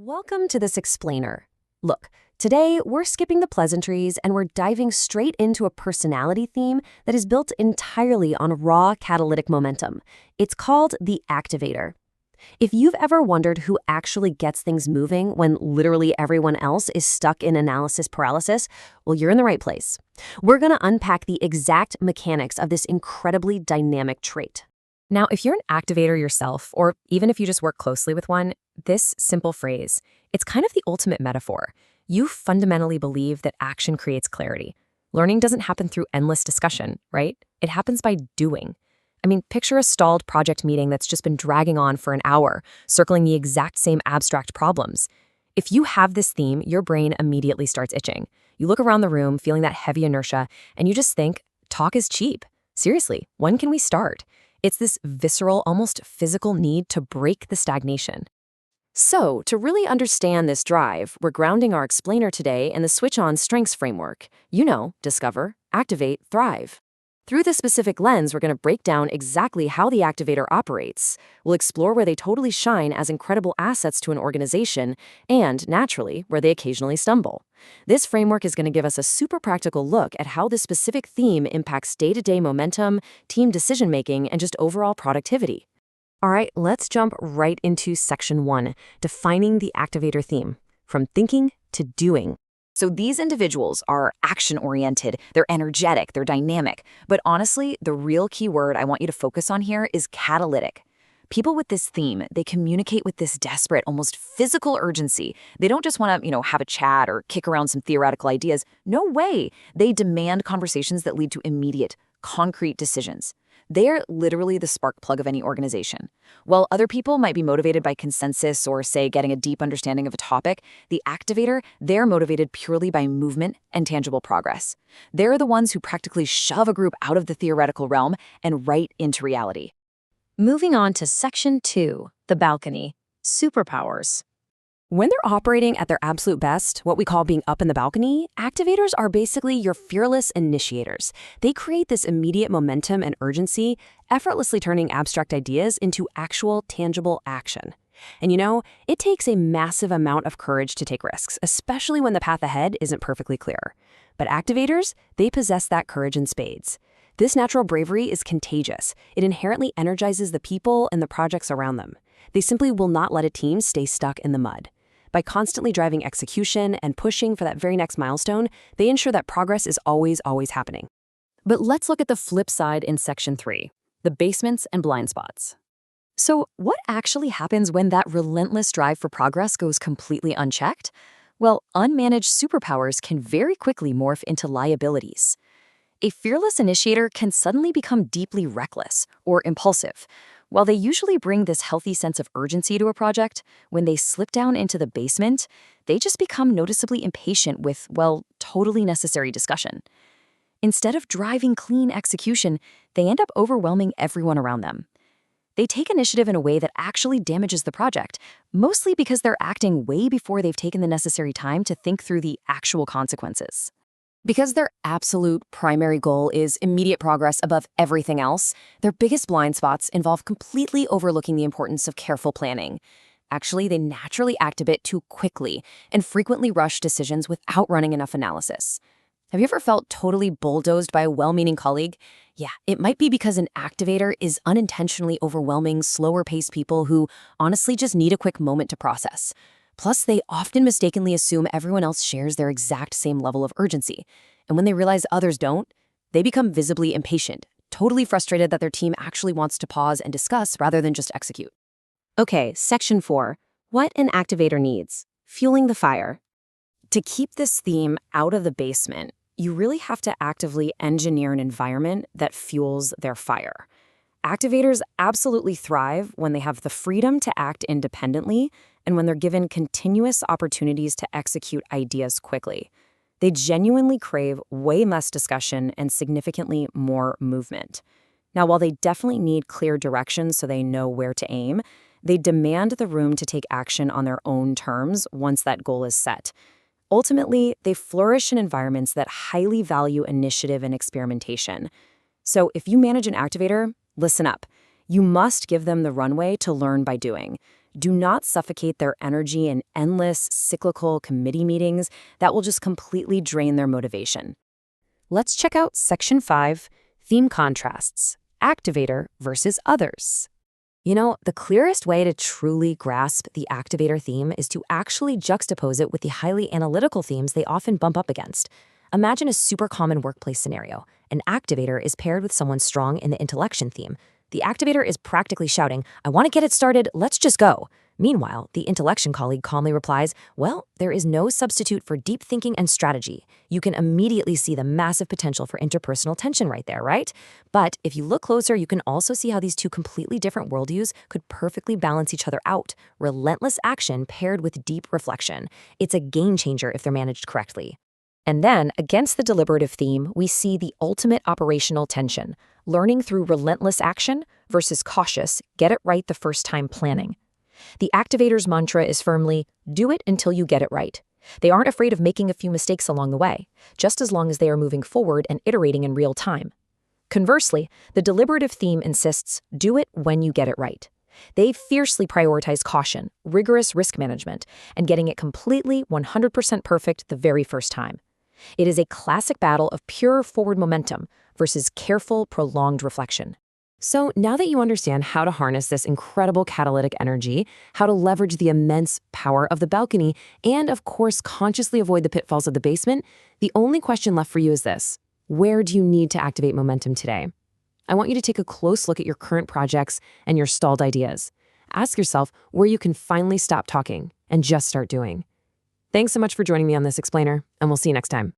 Welcome to this explainer. Look, today we're skipping the pleasantries and we're diving straight into a personality theme that is built entirely on raw catalytic momentum. It's called the Activator. If you've ever wondered who actually gets things moving when literally everyone else is stuck in analysis paralysis, well, you're in the right place. We're going to unpack the exact mechanics of this incredibly dynamic trait. Now, if you're an activator yourself, or even if you just work closely with one, this simple phrase, it's kind of the ultimate metaphor. You fundamentally believe that action creates clarity. Learning doesn't happen through endless discussion, right? It happens by doing. I mean, picture a stalled project meeting that's just been dragging on for an hour, circling the exact same abstract problems. If you have this theme, your brain immediately starts itching. You look around the room, feeling that heavy inertia, and you just think, talk is cheap. Seriously, when can we start? It's this visceral, almost physical need to break the stagnation. So, to really understand this drive, we're grounding our explainer today in the SwitchOn Strengths framework. Discover, activate, thrive. Through this specific lens, we're going to break down exactly how the activator operates. We'll explore where they totally shine as incredible assets to an organization and, naturally, where they occasionally stumble. This framework is going to give us a super practical look at how this specific theme impacts day-to-day momentum, team decision-making, and just overall productivity. All right, let's jump right into Section 1, defining the activator theme, from thinking to doing. So these individuals are action-oriented, they're energetic, they're dynamic. But honestly, the real key word I want you to focus on here is catalytic. People with this theme, they communicate with this desperate, almost physical urgency. They don't just want to, have a chat or kick around some theoretical ideas. No way. They demand conversations that lead to immediate, concrete decisions. They're literally the spark plug of any organization. While other people might be motivated by consensus or, say, getting a deep understanding of a topic, the activator, they're motivated purely by movement and tangible progress. They're the ones who practically shove a group out of the theoretical realm and right into reality. Moving on to Section 2, the balcony, superpowers. When they're operating at their absolute best, what we call being up in the balcony, activators are basically your fearless initiators. They create this immediate momentum and urgency, effortlessly turning abstract ideas into actual, tangible action. And it takes a massive amount of courage to take risks, especially when the path ahead isn't perfectly clear. But activators, they possess that courage in spades. This natural bravery is contagious. It inherently energizes the people and the projects around them. They simply will not let a team stay stuck in the mud. By constantly driving execution and pushing for that very next milestone, they ensure that progress is always happening. But let's look at the flip side in Section 3, the basements and blind spots. So what actually happens when that relentless drive for progress goes completely unchecked? Well, unmanaged superpowers can very quickly morph into liabilities. A fearless initiator can suddenly become deeply reckless or impulsive. While they usually bring this healthy sense of urgency to a project, when they slip down into the basement, they just become noticeably impatient with, totally necessary discussion. Instead of driving clean execution, they end up overwhelming everyone around them. They take initiative in a way that actually damages the project, mostly because they're acting way before they've taken the necessary time to think through the actual consequences. Because their absolute primary goal is immediate progress above everything else, their biggest blind spots involve completely overlooking the importance of careful planning. Actually, they naturally act a bit too quickly and frequently rush decisions without running enough analysis. Have you ever felt totally bulldozed by a well-meaning colleague? Yeah, it might be because an activator is unintentionally overwhelming slower-paced people who honestly just need a quick moment to process. Plus, they often mistakenly assume everyone else shares their exact same level of urgency. And when they realize others don't, they become visibly impatient, totally frustrated that their team actually wants to pause and discuss rather than just execute. Okay, Section 4. What an activator needs. Fueling the fire. To keep this theme out of the basement, you really have to actively engineer an environment that fuels their fire. Activators absolutely thrive when they have the freedom to act independently and when they're given continuous opportunities to execute ideas quickly. They genuinely crave way less discussion and significantly more movement. Now, while they definitely need clear direction so they know where to aim, they demand the room to take action on their own terms once that goal is set. Ultimately, they flourish in environments that highly value initiative and experimentation. So if you manage an activator, listen up. You must give them the runway to learn by doing. Do not suffocate their energy in endless, cyclical committee meetings that will just completely drain their motivation. Let's check out Section 5, Theme Contrasts, Activator versus Others. You know, the clearest way to truly grasp the activator theme is to actually juxtapose it with the highly analytical themes they often bump up against. Imagine a super common workplace scenario. An activator is paired with someone strong in the intellection theme. The activator is practically shouting, "I want to get it started, let's just go." Meanwhile, the intellection colleague calmly replies, "Well, there is no substitute for deep thinking and strategy." You can immediately see the massive potential for interpersonal tension right there, right? But if you look closer, you can also see how these two completely different worldviews could perfectly balance each other out. Relentless action paired with deep reflection. It's a game changer if they're managed correctly. And then, against the deliberative theme, we see the ultimate operational tension, learning through relentless action versus cautious, get it right the first time planning. The activator's mantra is firmly, do it until you get it right. They aren't afraid of making a few mistakes along the way, just as long as they are moving forward and iterating in real time. Conversely, the deliberative theme insists, do it when you get it right. They fiercely prioritize caution, rigorous risk management, and getting it completely 100% perfect the very first time. It is a classic battle of pure forward momentum versus careful, prolonged reflection. So now that you understand how to harness this incredible catalytic energy, how to leverage the immense power of the balcony, and of course consciously avoid the pitfalls of the basement, the only question left for you is this: where do you need to activate momentum today? I want you to take a close look at your current projects and your stalled ideas. Ask yourself where you can finally stop talking and just start doing. Thanks so much for joining me on this explainer, and we'll see you next time.